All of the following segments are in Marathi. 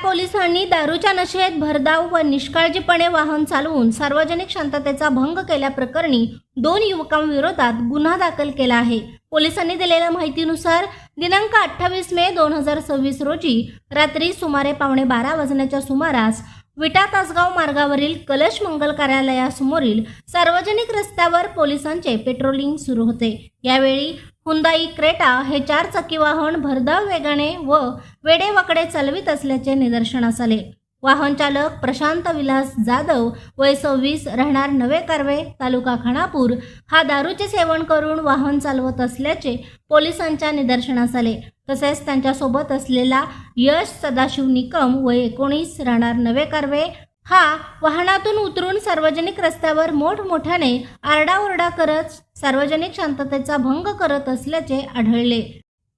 पोलिसांनी दारूच्या नशेत भरधाव व निष्काळजीपणे वाहन चालवून सार्वजनिक शांततेचा भंग केल्याप्रकरणी 2 युवकांविरोधात गुन्हा दाखल केला आहे। पोलिसांनी दिलेल्या माहितीनुसार दिनांक 28 मे 2026 रोजी रात्री सुमारे 11:15 वाजण्याच्या सुमारास विटा तासगाव मार्गावरील कलश मंगल कार्यालयासमोरील सार्वजनिक रस्त्यावर पोलिसांचे पेट्रोलिंग सुरू होते। यावेळी हुंदाई क्रेटा हे 4 चाकी वाहन भरधाव वेगाने व वेडेवाकडे चालवित असल्याचे निदर्शनास आले। वाहन चालक प्रशांत विलास जाधव वय 26 राहणार नवे कारवे तालुका खानापूर हा दारूचे सेवन करून वाहन चालवत असल्याचे पोलिसांच्या निदर्शनास आले। तसेच त्यांच्यासोबत असलेला यश सदाशिव निकम वय 19 राहणार नवे कारवे हा वाहनातून उतरून सार्वजनिक रस्त्यावर मोठमोठ्याने आरडाओरडा करत सार्वजनिक शांततेचा भंग करत असल्याचे आढळले।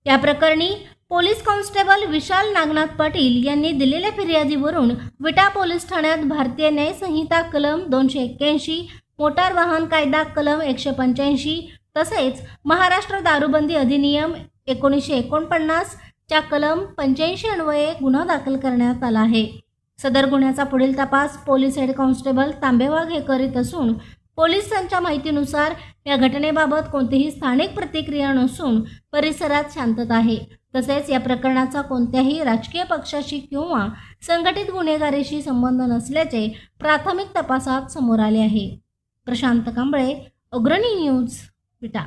या प्रकरणी पोलीस कॉन्स्टेबल विशाल नागनाथ पाटील यांनी दिलेल्या फिर्यादीवरून विटा पोलीस ठाण्यात भारतीय न्याय संहिता कलम 281, मोटार वाहन कायदा कलम 185 तसेच महाराष्ट्र दारूबंदी अधिनियम 1949 च्या कलम 85 अन्वये गुन्हा दाखल करण्यात आला आहे। सदर गुन्ह्याचा पुढील तपास पोलीस हेड कॉन्स्टेबल तांबेवाघ हे करीत असून पोलिसांच्या माहितीनुसार या घटनेबाबत कोणतीही स्थानिक प्रतिक्रिया नसून परिसरात शांतता आहे। तसेच या प्रकरणाचा कोणत्याही राजकीय पक्षाशी किंवा संघटित गुन्हेगारीशी संबंध नसल्याचे प्राथमिक तपासात समोर आले आहे। प्रशांत कांबळे, अग्रणी न्यूज, विटा।